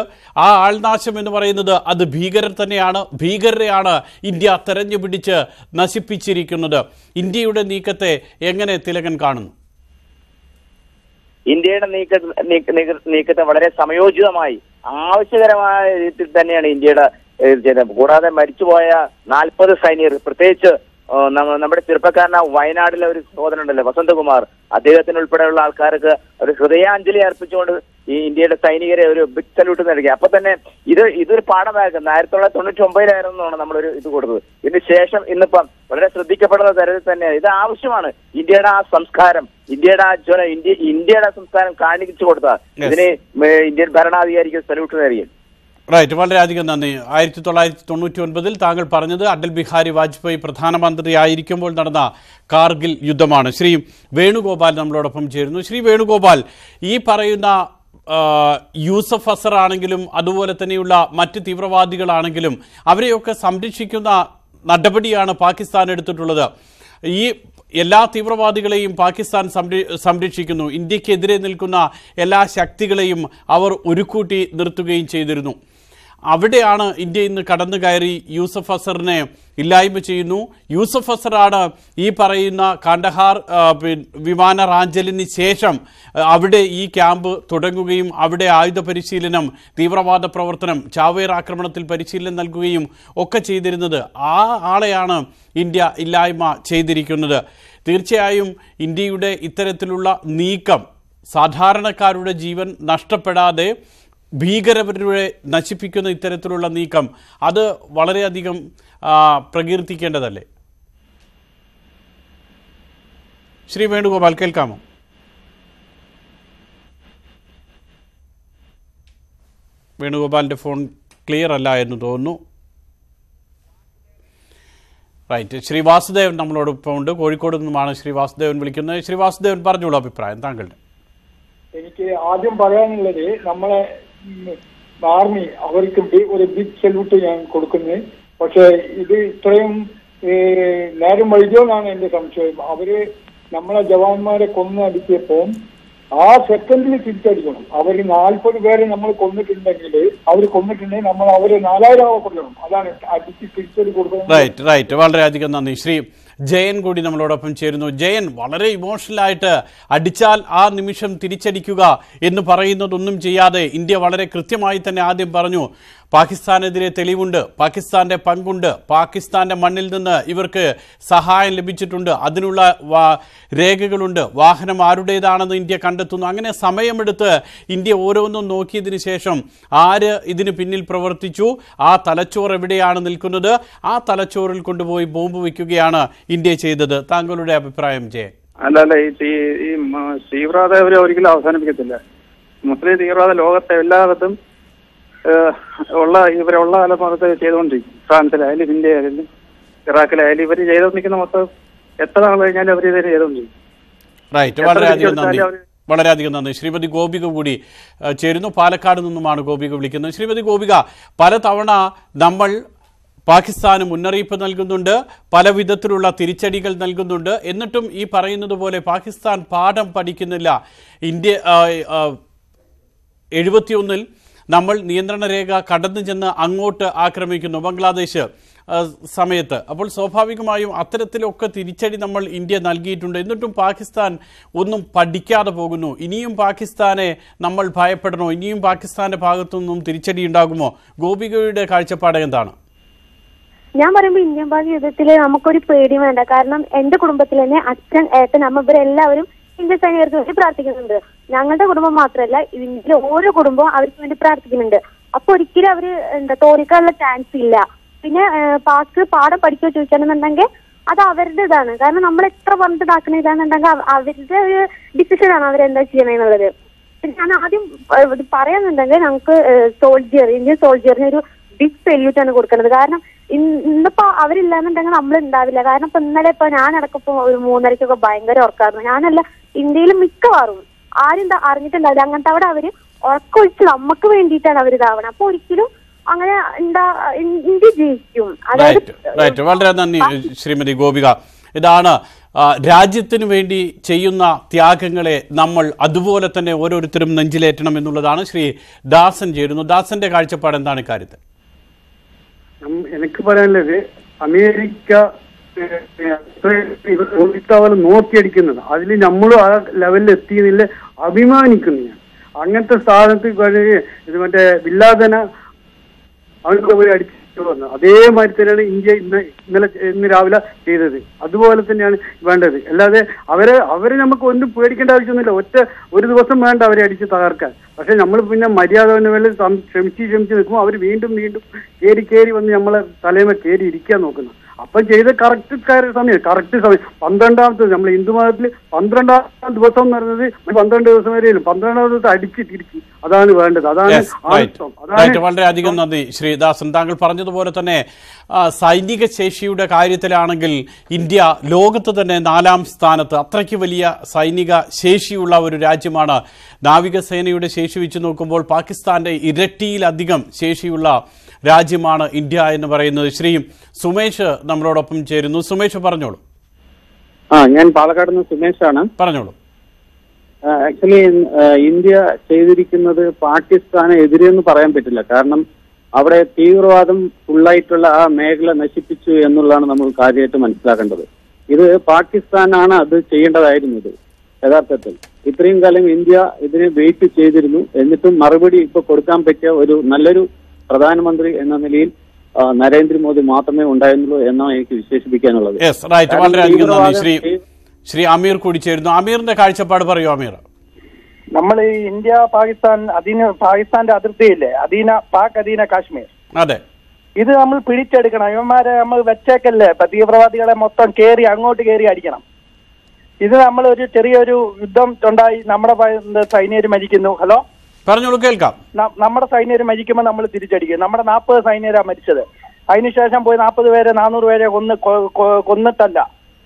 ആ ആൾനാശം എന്ന് പറയുന്നത് അത് ഭീകരർ തന്നെയാണ്. ഭീകരരെയാണ് ഇന്ത്യ തെരഞ്ഞു പിടിച്ച് നശിപ്പിച്ചിരിക്കുന്നത്. ഇന്ത്യയുടെ നീക്കത്തെ എങ്ങനെ തിലകൻ കാണുന്നു? ഇന്ത്യയുടെ നീക്കത്തെ വളരെ സമയോചിതമായി ആവശ്യകരമായ രീതിയിൽ തന്നെയാണ് ഇന്ത്യയുടെ കൂടാതെ മരിച്ചുപോയ 40 സൈനികർ, പ്രത്യേകിച്ച് നമ്മുടെ ചെറുപ്പക്കാരനായ വയനാട്ടിലെ ഒരു സഹോദരനുണ്ടല്ലോ വസന്തകുമാർ, അദ്ദേഹത്തിന് ഉൾപ്പെടെയുള്ള ആൾക്കാർക്ക് ഒരു ഹൃദയാഞ്ജലി അർപ്പിച്ചുകൊണ്ട് ഈ ഇന്ത്യയുടെ സൈനികരെ ഒരു ബിഗ് സല്യൂട്ട് നൽകി. അപ്പൊ തന്നെ ഇതൊരു പാഠമായിരുന്നു. 1999 നമ്മളൊരു ഇത് കൊടുത്തത്. ഇതിന് ശേഷം ഇന്നിപ്പം വളരെ ശ്രദ്ധിക്കപ്പെടുന്ന തരത്തിൽ തന്നെ ഇത് ആവശ്യമാണ്. ഇന്ത്യയുടെ ആ സംസ്കാരം, ഇന്ത്യയുടെ ആ ജ്വലം, ഇന്ത്യയുടെ സംസ്കാരം കാണിച്ചു കൊടുത്ത ഇതിന് ഇന്ത്യൻ ഭരണാധികാരിക്ക് സല്യൂട്ട് നൽകി. റൈറ്റ്, വളരെയധികം നന്ദി. 1999 താങ്കൾ പറഞ്ഞത് അടൽ ബിഹാരി വാജ്പേയി പ്രധാനമന്ത്രിയായിരിക്കുമ്പോൾ നടന്ന കാർഗിൽ യുദ്ധമാണ്. ശ്രീ വേണുഗോപാൽ നമ്മളോടൊപ്പം ചേരുന്നു. ശ്രീ വേണുഗോപാൽ, ഈ പറയുന്ന യൂസഫ് അസർ ആണെങ്കിലും അതുപോലെ തന്നെയുള്ള മറ്റ് തീവ്രവാദികളാണെങ്കിലും അവരെയൊക്കെ സംരക്ഷിക്കുന്ന നടപടിയാണ് പാകിസ്ഥാൻ എടുത്തിട്ടുള്ളത്. ഈ എല്ലാ തീവ്രവാദികളെയും പാകിസ്ഥാൻ സംരക്ഷിക്കുന്നു. ഇന്ത്യക്കെതിരെ നിൽക്കുന്ന എല്ലാ ശക്തികളെയും അവർ ഒരുക്കൂട്ടി നിർത്തുകയും ചെയ്തിരുന്നു. അവിടെയാണ് ഇന്ത്യ ഇന്ന് കടന്നു കയറി യൂസഫ് അസറിനെ ഇല്ലായ്മ ചെയ്യുന്നു. യൂസഫ് അസറാണ് ഈ പറയുന്ന കാണ്ഡഹാർ വിമാന റാഞ്ചലിന് ശേഷം അവിടെ ഈ ക്യാമ്പ് തുടങ്ങുകയും അവിടെ ആയുധ പരിശീലനം, തീവ്രവാദ പ്രവർത്തനം, ചാവേർ ആക്രമണത്തിൽ പരിശീലനം നൽകുകയും ഒക്കെ ചെയ്തിരുന്നത്. ആ ആളെയാണ് ഇന്ത്യ ഇല്ലായ്മ ചെയ്തിരിക്കുന്നത്. തീർച്ചയായും ഇന്ത്യയുടെ ഇത്തരത്തിലുള്ള നീക്കം സാധാരണക്കാരുടെ ജീവൻ നഷ്ടപ്പെടാതെ ഭീകരരെ നശിപ്പിക്കുന്ന ഇത്തരത്തിലുള്ള നീക്കം അത് വളരെയധികം പ്രകീർത്തിക്കേണ്ടതല്ലേ? ശ്രീ വേണുഗോപാൽ, കേൾക്കാമോ? വേണുഗോപാലിന്റെ ഫോൺ ക്ലിയർ അല്ല എന്ന് തോന്നുന്നു. റൈറ്റ്, ശ്രീ വാസുദേവൻ നമ്മളോടൊപ്പം ഉണ്ട്. കോഴിക്കോട് നിന്നുമാണ് ശ്രീ വാസുദേവൻ വിളിക്കുന്നത്. ശ്രീ വാസുദേവൻ, പറഞ്ഞോളൂ അഭിപ്രായം താങ്കളുടെ. എനിക്ക് ആദ്യം പറയാനുള്ളത്, നമ്മളെ ആർമി അവർക്ക് ഒരു ബിഗ് സല്യൂട്ട് ഞാൻ കൊടുക്കുന്നത്. പക്ഷെ ഇത് ഇത്രയും നേരം വൈകിയോ എന്നാണ് എന്റെ സംശയം. അവര് നമ്മളെ ജവാന്മാരെ കൊന്നടിച്ചപ്പോൾ ആ സെക്കൻഡിൽ തിരിച്ചടിക്കണം. അവർ 40 പേരെ നമ്മൾ കൊന്നിട്ടുണ്ടെങ്കിൽ നമ്മൾ അവരെ 4000 കൊല്ലണം. അതാണ് അടിച്ച് തിരിച്ചടി കൊടുക്കുന്നത്. റൈറ്റ്, വളരെയധികം നന്ദി. ശ്രീ ജയൻ കൂടി നമ്മളോടൊപ്പം ചേരുന്നു. ജയൻ, വളരെ ഇമോഷണലായിട്ട് അടിച്ചാൽ ആ നിമിഷം തിരിച്ചടിക്കുക എന്ന് പറയുന്നതൊന്നും ചെയ്യാതെ ഇന്ത്യ വളരെ കൃത്യമായി തന്നെ ആദ്യം പറഞ്ഞു, പാകിസ്ഥാനെതിരെ തെളിവുണ്ട്, പാകിസ്ഥാന്റെ പങ്കുണ്ട്, പാകിസ്ഥാന്റെ മണ്ണിൽ നിന്ന് ഇവർക്ക് സഹായം ലഭിച്ചിട്ടുണ്ട്, അതിനുള്ള രേഖകളുണ്ട്, വാഹനം ആരുടേതാണെന്ന് ഇന്ത്യ കണ്ടെത്തുന്നു. അങ്ങനെ സമയമെടുത്ത് ഇന്ത്യ ഓരോന്നും നോക്കിയതിനു ശേഷം ആര് ഇതിന് പിന്നിൽ പ്രവർത്തിച്ചു, ആ തലച്ചോറ് എവിടെയാണ് നിൽക്കുന്നത്, ആ തലച്ചോറിൽ കൊണ്ടുപോയി ബോംബ് വയ്ക്കുകയാണ് ഇന്ത്യ ചെയ്തത്. താങ്കളുടെ അഭിപ്രായം ജയൻ? അല്ല, ഈ തീവ്രവാദം ഇവരെ ഒരിക്കലും അവസാനിപ്പിക്കത്തില്ല. മുസ്ലിം തീവ്രവാദ ലോകത്തെ എല്ലായിടത്തും ഇവരുള്ള കാലത്ത് ചെയ്തുകൊണ്ടിരിക്കും. ഫ്രാൻസിലായാലും ഇന്ത്യയിലായാലും ഇറാഖിലായാലും ഇവർ ചെയ്തുകൊണ്ടിരിക്കുന്ന മൊത്തം എത്ര നാൾ കഴിഞ്ഞാലും അവർ ഇതേ ചെയ്തുകൊണ്ടിരിക്കും. റൈറ്റ്, വളരെയധികം നന്ദി. ശ്രീമതി ഗോപിക കൂടി ചേരുന്നു. പാലക്കാട് നിന്നുമാണ് ഗോപിക വിളിക്കുന്നത്. ശ്രീമതി ഗോപിക, പലതവണ നമ്മൾ പാകിസ്ഥാന് മുന്നറിയിപ്പ് നൽകുന്നുണ്ട്, പല വിധത്തിലുള്ള തിരിച്ചടികൾ നൽകുന്നുണ്ട്. എന്നിട്ടും ഈ പറയുന്നത് പോലെ പാകിസ്ഥാൻ പാഠം പഠിക്കുന്നില്ല. ഇന്ത്യ 71-ൽ നമ്മൾ നിയന്ത്രണ രേഖ കടന്നു ചെന്ന് അങ്ങോട്ട് ആക്രമിക്കുന്നു, ബംഗ്ലാദേശ് സമയത്ത്. അപ്പോൾ സ്വാഭാവികമായും അത്തരത്തിലൊക്കെ തിരിച്ചടി നമ്മൾ ഇന്ത്യ നൽകിയിട്ടുണ്ട്. എന്നിട്ടും പാകിസ്ഥാൻ ഒന്നും പഠിക്കാതെ പോകുന്നു. ഇനിയും പാകിസ്ഥാനെ നമ്മൾ ഭയപ്പെടണോ? ഇനിയും പാകിസ്ഥാന്റെ ഭാഗത്തു നിന്നും തിരിച്ചടി ഉണ്ടാകുമോ? ഗോപികയുടെ കാഴ്ചപ്പാട് എന്താണ്? ഞാൻ പറയുമ്പോൾ ഇന്ത്യൻ പാക് യുദ്ധത്തില് നമുക്കൊരു പേടി വേണ്ട. കാരണം എന്റെ കുടുംബത്തിൽ തന്നെ അച്ഛൻ, ഏട്ടൻ, അമ്മ ഇവരെല്ലാവരും ഇന്ത്യൻ സൈനികർക്ക് വേണ്ടി പ്രാർത്ഥിക്കുന്നുണ്ട്. ഞങ്ങളുടെ കുടുംബം മാത്രമല്ല, ഇന്ത്യയിലെ ഓരോ കുടുംബവും അവർക്ക് വേണ്ടി പ്രാർത്ഥിക്കുന്നുണ്ട്. അപ്പൊ ഒരിക്കലും അവര് തോൽക്കാനുള്ള ചാൻസ് ഇല്ല. പിന്നെ പാക് പാഠം പഠിക്കുക ചോദിക്കുകയാണെന്നുണ്ടെങ്കിൽ അത് അവരുടെ ഇതാണ്. കാരണം നമ്മൾ എത്ര പറഞ്ഞിട്ട് ഇതാക്കുന്നില്ലാന്നുണ്ടെങ്കിൽ അവരുടെ ഒരു ഡിസിഷനാണ് അവരെന്താ ചെയ്യണമെന്നുള്ളത്. പിന്നെ ഞാൻ ആദ്യം പറയാന്നുണ്ടെങ്കിൽ നമുക്ക് ഇന്ത്യൻ സോൾജിയറിന് ഒരു ബിഗ് സല്യൂട്ട് ആണ് കൊടുക്കുന്നത്. കാരണം ഇന്നിപ്പോ അവരില്ലാന്നുണ്ടെങ്കിൽ നമ്മൾ ഉണ്ടാവില്ല. കാരണം ഇപ്പൊ ഇന്നലെ ഞാനടക്കപ്പോ ഒരു 3:30 ഭയങ്കര ഉറക്കായിരുന്നു. ഞാനല്ല, ഇന്ത്യയിൽ മിക്കവാറും ആരും അറിഞ്ഞിട്ടുണ്ടാവില്ല. അങ്ങനത്തെ അവിടെ അവര് ഉറക്കൊഴിച്ച് നമുക്ക് വേണ്ടിയിട്ടാണ് അവർ ഇതാവണം. അപ്പൊ ഒരിക്കലും അങ്ങനെ ഇന്ത്യ ജയിക്കും. അതായത് വളരെ നന്ദി ശ്രീമതി ഗോപിക. ഇതാണ് രാജ്യത്തിനു വേണ്ടി ചെയ്യുന്ന ത്യാഗങ്ങളെ നമ്മൾ അതുപോലെ തന്നെ ഓരോരുത്തരും നെഞ്ചിലേറ്റണം എന്നുള്ളതാണ്. ശ്രീ ദാസൻ ചേരുന്നു. ദാസന്റെ കാഴ്ചപ്പാട് എന്താണ് ഇക്കാര്യത്തിൽ? എനിക്ക് പറയാനുള്ളത്, അമേരിക്ക നോക്കിയടിക്കുന്നത് അതിൽ നമ്മൾ ആ ലെവലിൽ എത്തിയതിൽ അഭിമാനിക്കുന്നു. ഞാൻ അങ്ങനത്തെ സ്ഥാനത്ത് ഇത് മറ്റേ ബില്ലാദന അവർക്ക് പോയി അടിച്ച് വന്നു. അതേമാതിരി തന്നെയാണ് ഇന്ത്യ ഇന്ന് രാവിലെ ചെയ്തത്. അതുപോലെ തന്നെയാണ് വേണ്ടത്. അല്ലാതെ അവരെ നമുക്ക് ഒന്നും പേടിക്കേണ്ട ആവശ്യമൊന്നുമില്ല. ഒരു ദിവസം വേണ്ട അവരെ അടിച്ച് തകർക്കാൻ. പക്ഷെ നമ്മൾ പിന്നെ മര്യാദ ക്ഷമിച്ച് നിൽക്കുമ്പോൾ അവർ വീണ്ടും കയറി വന്ന് നമ്മളെ തലയമേ കയറി ഇരിക്കാൻ നോക്കുന്നു. അപ്പം ചെയ്ത് കറക്റ്റ് സമയം 12ാമത്തെ നമ്മൾ ഹിന്ദു മതത്തിൽ 12ാം ദിവസം എന്ന് പറയുന്നത് 12 ദിവസം വരെയും 12ാം ദിവസം അടിച്ച് തിരിച്ചു. അതാണ് വേണ്ടത്. അതാണ് വളരെയധികം നന്ദി ശ്രീദാസൻ. താങ്കൾ പറഞ്ഞതുപോലെ തന്നെ സൈനിക ശേഷിയുടെ കാര്യത്തിലാണെങ്കിൽ ഇന്ത്യ ലോകത്ത് തന്നെ 4ാം സ്ഥാനത്ത്. അത്രയ്ക്ക് വലിയ സൈനിക ശേഷിയുള്ള ഒരു രാജ്യമാണ്. നാവികസേനയുടെ ശേഷി വെച്ച് നോക്കുമ്പോൾ പാകിസ്ഥാന്റെ ഇരട്ടിയിലധികം ശേഷിയുള്ള രാജ്യമാണ് ഇന്ത്യ എന്ന് പറയുന്നത്. ശ്രീ സുമേഷ് നമ്മളോടൊപ്പം ചേരുന്നു. സുമേഷ് പറഞ്ഞോളൂ. ഞാൻ പാലക്കാട് നിന്ന് സുമേഷാണ്. പറഞ്ഞോളൂ. ആക്ച്വലി ഇന്ത്യ ചെയ്തിരിക്കുന്നത് പാകിസ്ഥാനെ എതിരെന്ന് പറയാൻ പറ്റില്ല. കാരണം അവിടെ തീവ്രവാദം ഫുള്ളായിട്ടുള്ള ആ മേഖല നശിപ്പിച്ചു എന്നുള്ളതാണ് നമ്മൾ കാര്യമായിട്ട് മനസ്സിലാക്കേണ്ടത്. ഇത് പാകിസ്ഥാനാണ് അത് ചെയ്യേണ്ടതായിരുന്നത്. യഥാർത്ഥത്തിൽ ഇത്രയും കാലം ഇന്ത്യ ഇതിനെ വെയിറ്റ് ചെയ്തിരുന്നു. എന്നിട്ടും മറുപടി ഇപ്പൊ കൊടുക്കാൻ പറ്റിയ ഒരു നല്ലൊരു പ്രധാനമന്ത്രി എന്ന നിലയിൽ നരേന്ദ്രമോദി മാത്രമേ ഉണ്ടായിരുന്നുള്ളൂ എന്നാണ് എനിക്ക് വിശേഷിപ്പിക്കാനുള്ളത്. വളരെയധികം നന്ദി. ശ്രീ അമീർ കൂടി ചേരുന്നു. അമീറിന്റെ കാഴ്ചപ്പാട് പറയൂ. അമീർ, നമ്മൾ ഈ ഇന്ത്യ പാകിസ്ഥാന്റെ അതിർത്തിയില്ലേ, പാക് അധീന കാശ്മീർ, അതെ, ഇത് നമ്മൾ പിടിച്ചെടുക്കണം. ഇവന്മാരെ നമ്മൾ വെച്ചേക്കല്ലേ, തീവ്രവാദികളെ മൊത്തം അങ്ങോട്ട് കയറി അടിക്കണം. ഇത് നമ്മൾ ഒരു ചെറിയൊരു യുദ്ധം ഉണ്ടായി, നമ്മുടെ സൈനികർ മരിക്കുന്നു. ഹലോ, പറഞ്ഞോളൂ, കേൾക്കാം. നമ്മുടെ സൈനികർ മരിക്കുമ്പോൾ നമ്മൾ തിരിച്ചടിക്കും. നമ്മുടെ 40 സൈനികരാണ് മരിച്ചത്. അതിനുശേഷം പോയി 40 പേരെ 400 പേരെ കൊന്നിട്ടല്ല,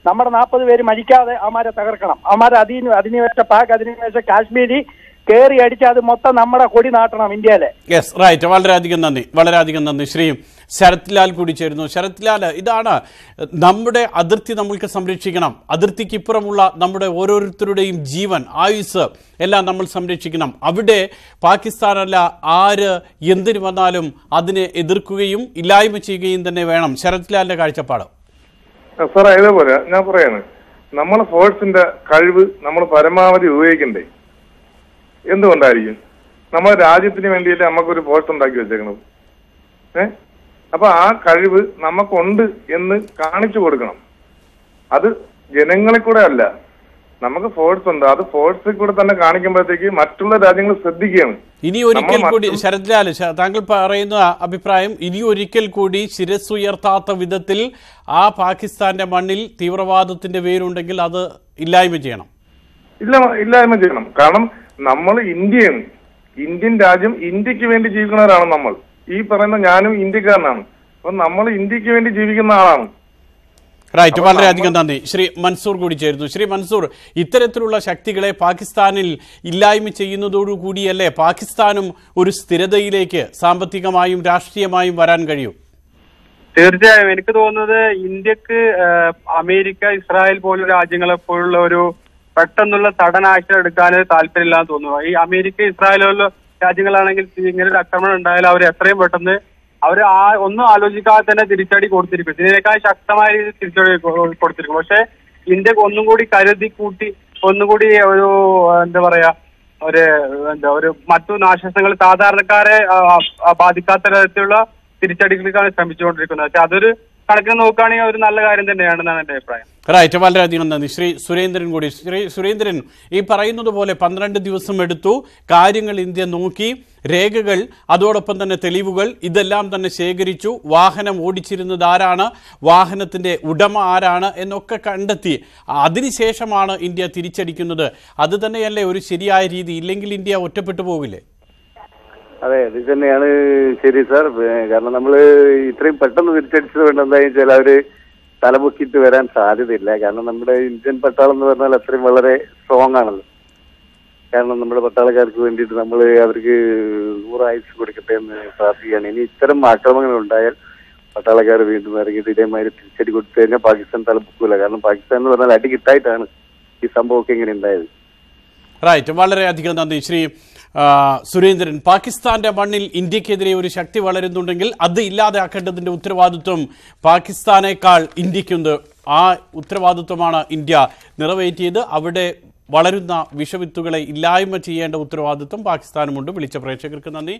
നമ്മുടെ 40 പേര് മരിക്കാതെ അവന്മാരെ തകർക്കണം. അവന്മാരെ അധിനിവേശ പാക് അധിനിവേശ കാശ്മീരി കയറി അടിച്ച് അത് മൊത്തം നമ്മുടെ കൊടി നാട്ടണം ഇന്ത്യയിലെ. Yes, right. വളരെയധികം നന്ദി. ശ്രീ ശരത് ലാൽ കൂടി ചേരുന്നു. ശരത് ലാൽ, ഇതാണ് നമ്മുടെ അതിർത്തി നമ്മൾക്ക് സംരക്ഷിക്കണം. അതിർത്തിക്കിപ്പുറമുള്ള നമ്മുടെ ഓരോരുത്തരുടെയും ജീവൻ, ആയുസ് എല്ലാം നമ്മൾ സംരക്ഷിക്കണം. അവിടെ പാകിസ്ഥാനല്ല ആര് എന്തിനു വന്നാലും അതിനെ എതിർക്കുകയും ഇല്ലായ്മ ചെയ്യുകയും തന്നെ വേണം. ശരത് ലാലിന്റെ കാഴ്ചപ്പാട്. സാറേ, ഇതേപോലെ ഞാൻ പറയാണ്, നമ്മളെ ഫോഴ്സിന്റെ കഴിവ് നമ്മൾ പരമാവധി ഉപയോഗിക്കണ്ടേ? എന്തുകൊണ്ടായിരിക്കും? നമ്മുടെ രാജ്യത്തിന് വേണ്ടിയിട്ട് നമുക്കൊരു ഫോഴ്സ് ഉണ്ടാക്കി വെച്ചേക്കണം. അപ്പൊ ആ കഴിവ് നമുക്കുണ്ട് എന്ന് കാണിച്ചു കൊടുക്കണം. അത് ജനങ്ങളെ കൂടെ അല്ല, നമുക്ക് ഫോഴ്സ് ഉണ്ട്, അത് ഫോഴ്സിൽ കൂടെ തന്നെ കാണിക്കുമ്പോഴത്തേക്ക് മറ്റുള്ള രാജ്യങ്ങൾ ശ്രദ്ധിക്കുകയാണ്. ഇനി ഒരിക്കൽ കൂടി ശരത് ലാൽ, താങ്കൾ പറയുന്ന അഭിപ്രായം, ഇനി ഒരിക്കൽ കൂടി ശിരസ്സുയർത്താത്ത വിധത്തിൽ ആ പാകിസ്ഥാന്റെ മണ്ണിൽ തീവ്രവാദത്തിന്റെ പേരുണ്ടെങ്കിൽ അത് ഇല്ലായ്മ ചെയ്യണം. ഇല്ലായ്മ ചെയ്യണം. കാരണം നമ്മൾ ഇന്ത്യയാണ്, ഇന്ത്യൻ രാജ്യം, ഇന്ത്യക്ക് വേണ്ടി ജീവിക്കുന്നവരാണ് നമ്മൾ. ഈ പറയുന്ന ഞാനും ഇന്ത്യക്കാരനാണ്. അപ്പൊ നമ്മൾ ഇന്ത്യക്ക് വേണ്ടി ജീവിക്കുന്ന ആളാണ്. റൈറ്റ്, വളരെയധികം നന്ദി. ശ്രീ മൻസൂർ കൂടി ചേരുന്നു. ശ്രീ മൻസൂർ, ഇത്തരത്തിലുള്ള ശക്തികളെ പാകിസ്ഥാനിൽ ഇല്ലായ്മ ചെയ്യുന്നതോടുകൂടിയല്ലേ പാകിസ്ഥാനും ഒരു സ്ഥിരതയിലേക്ക് സാമ്പത്തികമായും രാഷ്ട്രീയമായും വരാൻ കഴിയും? തീർച്ചയായും. എനിക്ക് തോന്നുന്നത് ഇന്ത്യക്ക് അമേരിക്ക, ഇസ്രായേൽ പോലുള്ള രാജ്യങ്ങളെ പോലുള്ള ഒരു പെട്ടെന്നുള്ള സഡൻ ആക്ഷൻ എടുക്കാൻ താല്പര്യമില്ലാന്ന് തോന്നുന്നു. ഈ അമേരിക്ക, ഇസ്രായേൽ പോലുള്ള രാജ്യങ്ങളാണെങ്കിൽ ഇങ്ങനെ ഒരു ആക്രമണം ഉണ്ടായാലും അവർ എത്രയും പെട്ടെന്ന് അവർ ഒന്നും ആലോചിക്കാതെ തന്നെ തിരിച്ചടി കൊടുത്തിരിക്കും. ഇതിനേക്കാൾ ശക്തമായ രീതിയിൽ തിരിച്ചടി കൊടുത്തിരിക്കും. പക്ഷെ ഇന്ത്യക്ക് ഒന്നും കൂടി കരുതി കൂട്ടി ഒന്നുകൂടി ഒരു ഒരു മറ്റു നാശനഷ്ടങ്ങൾ സാധാരണക്കാരെ ബാധിക്കാത്ത തരത്തിലുള്ള തിരിച്ചടികൾക്കാണ് ശ്രമിച്ചുകൊണ്ടിരിക്കുന്നത്. പക്ഷെ അതൊരു കണക്കിന് നോക്കുകയാണെങ്കിൽ ഒരു നല്ല കാര്യം തന്നെയാണെന്നാണ് എന്റെ അഭിപ്രായം. റൈറ്റ്, വളരെയധികം നന്ദി. ശ്രീ സുരേന്ദ്രൻ കൂടി. ശ്രീ സുരേന്ദ്രൻ, ഈ പറയുന്നത് പോലെ 12 ദിവസം എടുത്തു, കാര്യങ്ങൾ ഇന്ത്യ നോക്കി, രേഖകൾ, അതോടൊപ്പം തന്നെ തെളിവുകൾ ഇതെല്ലാം തന്നെ ശേഖരിച്ചു. വാഹനം ഓടിച്ചിരുന്നത് ആരാണ്, വാഹനത്തിന്റെ ഉടമ ആരാണ് എന്നൊക്കെ കണ്ടെത്തി. അതിനുശേഷമാണ് ഇന്ത്യ തിരിച്ചടിക്കുന്നത്. അത് തന്നെയല്ലേ ഒരു ശരിയായ രീതി? ഇല്ലെങ്കിൽ ഇന്ത്യ ഒറ്റപ്പെട്ടു പോകില്ലേ? അതെ, ഇത് തന്നെയാണ് ശരി സാർ. കാരണം നമ്മൾ ഇത്രയും പെട്ടെന്ന് തിരിച്ചടിച്ചത് കൊണ്ട് എന്താണെന്ന് വെച്ചാൽ അവര് തലമുക്കിയിട്ട് വരാൻ സാധ്യതയില്ല. കാരണം നമ്മുടെ ഇന്ത്യൻ പട്ടാളം എന്ന് പറഞ്ഞാൽ അത്രയും വളരെ സ്ട്രോങ് ആണല്ലോ. കാരണം നമ്മുടെ പട്ടാളക്കാർക്ക് വേണ്ടിയിട്ട് നമ്മൾ അവർക്ക് 100 ആയുസ് കൊടുക്കട്ടെ എന്ന് പ്രാർത്ഥിക്കുകയാണ്. ഇനി ഇത്തരം ആക്രമണങ്ങൾ ഉണ്ടായാൽ പട്ടാളക്കാർ വീണ്ടും ഇറങ്ങിയിട്ട് ഇതേമാതിരി തിരിച്ചടി കൊടുത്തു കഴിഞ്ഞാൽ പാകിസ്ഥാൻ തലമുക്കൂല. കാരണം പാകിസ്ഥാൻ എന്ന് പറഞ്ഞാൽ അടി കിട്ടായിട്ടാണ് ഈ സംഭവമൊക്കെ ഇങ്ങനെ ഉണ്ടായത്. റൈറ്റ്, വളരെയധികം നന്ദി. ശ്രീ സുരേന്ദ്രൻ, പാകിസ്ഥാന്റെ മണ്ണിൽ ഇന്ത്യക്കെതിരെ ഒരു ശക്തി വളരുന്നുണ്ടെങ്കിൽ അത് ഇല്ലാതാക്കേണ്ടതിന്റെ ഉത്തരവാദിത്വം പാകിസ്ഥാനേക്കാൾ ഇന്ത്യക്കുണ്ട്. ആ ഉത്തരവാദിത്വമാണ് ഇന്ത്യ നിറവേറ്റിയത്. അവിടെ വളരുന്ന വിഷവിത്തുകളെ ഇല്ലായ്മ ചെയ്യേണ്ട ഉത്തരവാദിത്വം പാകിസ്ഥാനുമുണ്ട്. വിളിച്ച പ്രേക്ഷകർക്ക് നന്ദി.